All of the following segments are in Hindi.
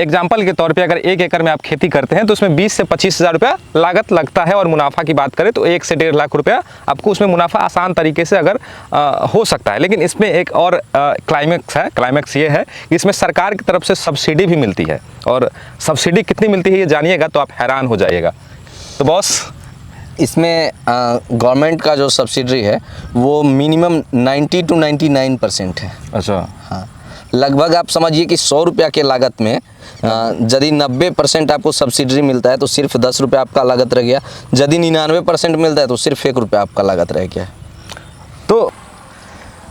एग्जाम्पल के तौर पे अगर 1 एकड़ में आप खेती करते हैं तो उसमें 20 से 25 हज़ार रुपया लागत लगता है। और मुनाफा की बात करें तो 1 से 1.5 लाख रुपया आपको उसमें मुनाफा आसान तरीके से अगर हो सकता है। लेकिन इसमें एक और क्लाइमेक्स है। क्लाइमेक्स ये है कि इसमें सरकार की तरफ से सब्सिडी भी मिलती है, और सब्सिडी कितनी मिलती है ये जानिएगा तो आप हैरान हो जाइएगा। तो बॉस, इसमें गवर्नमेंट का जो सब्सिडी है वो मिनिमम 90 to 99% है। अच्छा, हाँ, लगभग आप समझिए कि 100 रुपया के लागत में यदि 90% आपको सब्सिडी मिलता है तो सिर्फ 10 रुपया आपका लागत रह गया। यदि 99% मिलता है तो सिर्फ 1 रुपया आपका लागत रह गया। तो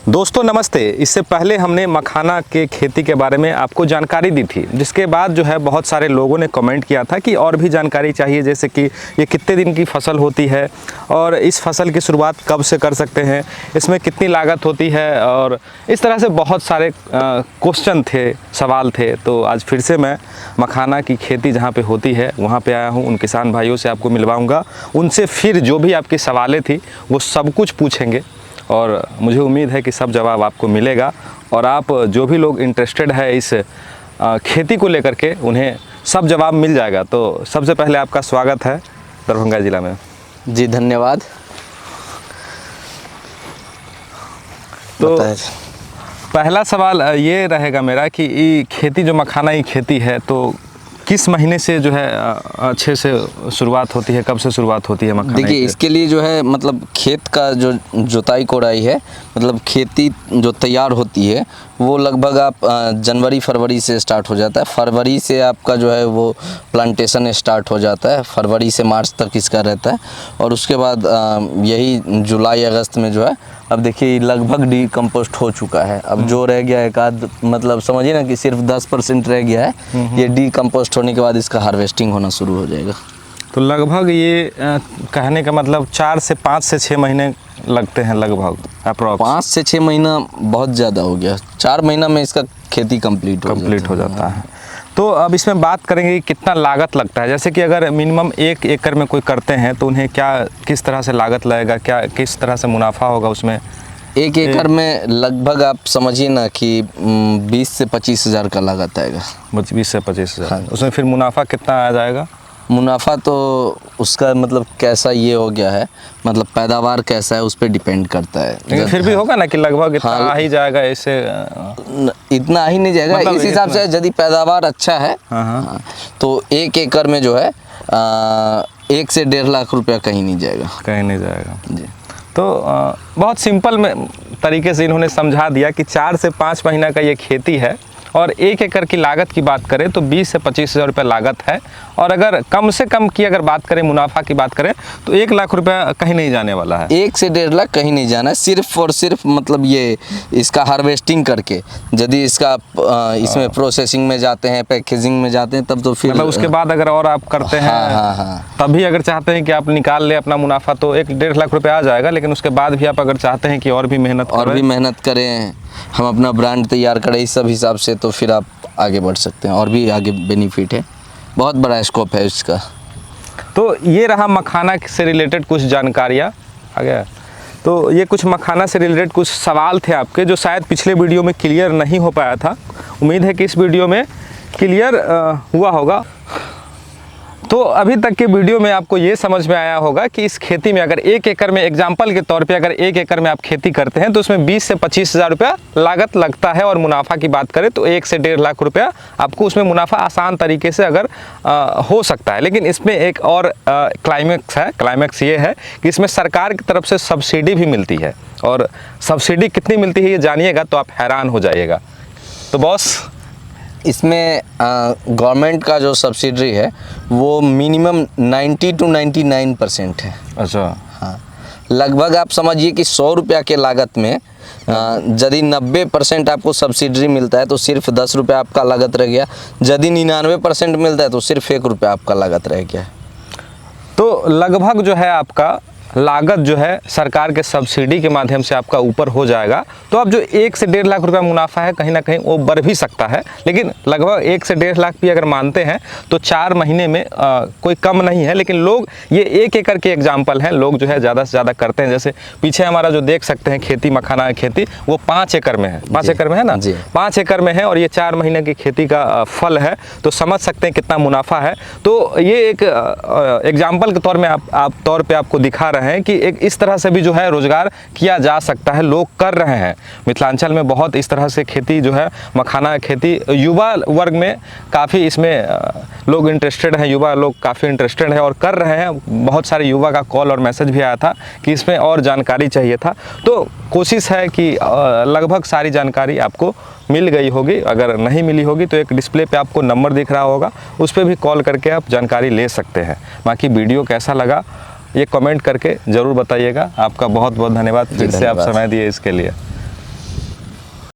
दोस्तों नमस्ते। इससे पहले हमने मखाना के खेती के बारे में आपको जानकारी दी थी, जिसके बाद जो है बहुत सारे लोगों ने कमेंट किया था कि और भी जानकारी चाहिए, जैसे कि ये कितने दिन की फसल होती है और इस फसल की शुरुआत कब से कर सकते हैं, इसमें कितनी लागत होती है, और इस तरह से बहुत सारे क्वेश्चन थे, सवाल थे। तो आज फिर से मैं मखाना की खेती जहाँ पे होती है वहाँ पे आया हूँ। उन किसान भाइयों से आपको मिलवाऊँगा, उनसे फिर जो भी आपकी सवालें थी वो सब कुछ पूछेंगे, और मुझे उम्मीद है कि सब जवाब आपको मिलेगा। और आप जो भी लोग इंटरेस्टेड है इस खेती को लेकर के, उन्हें सब जवाब मिल जाएगा। तो सबसे पहले आपका स्वागत है दरभंगा ज़िला में। जी धन्यवाद। तो पहला सवाल ये रहेगा मेरा कि ये खेती जो मखाना की खेती है तो किस महीने से जो है अच्छे से शुरुआत होती है, कब से शुरुआत होती है मखाना? देखिए, इसके लिए जो है मतलब खेत का जो जुताई कोड़ाई है, मतलब खेती जो तैयार होती है वो लगभग आप जनवरी फरवरी से स्टार्ट हो जाता है। फरवरी से आपका जो है वो प्लांटेशन स्टार्ट हो जाता है। फरवरी से मार्च तक इसका रहता है, और उसके बाद यही जुलाई अगस्त में जो है, अब देखिए लगभग डीकम्पोस्ट हो चुका है। अब जो रह गया एक आध, मतलब समझिए ना कि सिर्फ 10% रह गया है। ये डीकम्पोस्ट होने के बाद इसका हार्वेस्टिंग होना शुरू हो जाएगा। तो लगभग ये कहने का मतलब 4 से 5 से 6 महीने लगते हैं लगभग अप्रॉक्स। 5 से 6 महीना बहुत ज़्यादा हो गया। 4 महीना में इसका खेती कंप्लीट हो जाता है। तो अब इसमें बात करेंगे कि कितना लागत लगता है। जैसे कि अगर मिनिमम 1 एकड़ में कोई करते हैं तो उन्हें किस तरह से लागत लगेगा, किस तरह से मुनाफा होगा उसमें? 1 एकड़ में लगभग आप समझिए ना कि 20 से 25 हज़ार का लागत आएगा। 20 से 25 हज़ार। हाँ। उसमें फिर मुनाफा कितना आ जाएगा? मुनाफा तो उसका मतलब कैसा ये हो गया है, मतलब पैदावार कैसा है उस पर डिपेंड करता है। लेकिन फिर भी होगा ना कि लगभग इतना आ ही जाएगा। ऐसे इतना ही नहीं जाएगा, मतलब इस हिसाब से यदि पैदावार अच्छा है तो 1 एकड़ में जो है 1 से 1.5 लाख रुपया कहीं नहीं जाएगा। जी। तो बहुत सिंपल में तरीके से इन्होंने समझा दिया कि 4 से 5 महीना का ये खेती है, और 1 एकड़ की लागत की बात करें तो 20 से 25 हज़ार रुपये लागत है। और अगर कम से कम की अगर बात करें, मुनाफा की बात करें तो 1 लाख रुपया कहीं नहीं जाने वाला है। 1 से 1.5 लाख कहीं नहीं जाना है, सिर्फ और सिर्फ मतलब ये इसका हार्वेस्टिंग करके, यदि इसका इसमें प्रोसेसिंग में जाते हैं, पैकेजिंग में जाते हैं, तब तो फिर मतलब उसके बाद अगर और आप करते हैं तभी अगर चाहते हैं कि आप निकाल ले अपना मुनाफा तो 1-1.5 लाख रुपया आ जाएगा। लेकिन उसके बाद भी आप अगर चाहते हैं कि और भी मेहनत करें, हम अपना ब्रांड तैयार करें इस सब हिसाब से, तो फिर आप आगे बढ़ सकते हैं और भी आगे बेनिफिट है। बहुत बड़ा स्कोप है इसका। तो ये रहा मखाना से रिलेटेड कुछ जानकारियाँ आ गया। तो ये कुछ मखाना से रिलेटेड कुछ सवाल थे आपके जो शायद पिछले वीडियो में क्लियर नहीं हो पाया था। उम्मीद है कि इस वीडियो में क्लियर हुआ होगा। तो अभी तक के वीडियो में आपको ये समझ में आया होगा कि इस खेती में अगर 1 एकड़ में, एग्जाम्पल के तौर पे अगर 1 एकड़ में आप खेती करते हैं तो उसमें 20 से 25 हज़ार रुपया लागत लगता है। और मुनाफा की बात करें तो 1 से 1.5 लाख रुपया आपको उसमें मुनाफा आसान तरीके से अगर हो सकता है। लेकिन इसमें एक और क्लाइमेक्स है। क्लाइमेक्स ये है कि इसमें सरकार की तरफ से सब्सिडी भी मिलती है, और सब्सिडी कितनी मिलती है ये जानिएगा तो आप हैरान हो जाइएगा। तो बॉस, इसमें गवर्नमेंट का जो सब्सिडी है वो मिनिमम 90 to 99% है। अच्छा, हाँ, लगभग आप समझिए कि 100 रुपया के लागत में यदि 90% आपको सब्सिडी मिलता है तो सिर्फ 10 रुपया आपका लागत रह गया। यदि 99% मिलता है तो सिर्फ 1 रुपया आपका लागत रह गया। तो लगभग जो है आपका लागत जो है सरकार के सब्सिडी के माध्यम से आपका ऊपर हो जाएगा, तो अब जो 1 से 1.5 लाख रुपया मुनाफा है कहीं ना कहीं वो बढ़ भी सकता है। लेकिन लगभग 1 से 1.5 लाख भी अगर मानते हैं तो 4 महीने में कोई कम नहीं है। लेकिन लोग ये 1 एकड़ के एग्जाम्पल हैं, लोग जो है ज़्यादा से ज़्यादा करते हैं। जैसे पीछे हमारा जो देख सकते हैं खेती, मखाना की खेती, वो 5 एकड़ में है, 5 एकड़ में है ना, 5 एकड़ में है और ये 4 महीने की खेती का फल है, तो समझ सकते हैं कितना मुनाफा है। तो ये एक एग्जाम्पल के तौर में तौर पे आपको दिखा रहे हैं कि एक इस तरह से भी जो है रोजगार किया जा सकता है, लोग कर रहे हैं। मिथिलांचल में बहुत इस तरह से खेती जो है, मखाना खेती, युवा वर्ग में काफ़ी इसमें लोग इंटरेस्टेड हैं, युवा लोग काफ़ी इंटरेस्टेड है और कर रहे हैं। बहुत सारे युवा का कॉल और मैसेज भी आया था कि इसमें और जानकारी चाहिए था। तो कोशिश है कि लगभग सारी जानकारी आपको मिल गई होगी। अगर नहीं मिली होगी तो एक डिस्प्ले पे आपको नंबर दिख रहा होगा, उस पर भी कॉल करके आप जानकारी ले सकते हैं। बाकी वीडियो कैसा लगा ये कमेंट करके ज़रूर बताइएगा। आपका बहुत बहुत धन्यवाद फिर से आप समय दिए इसके लिए।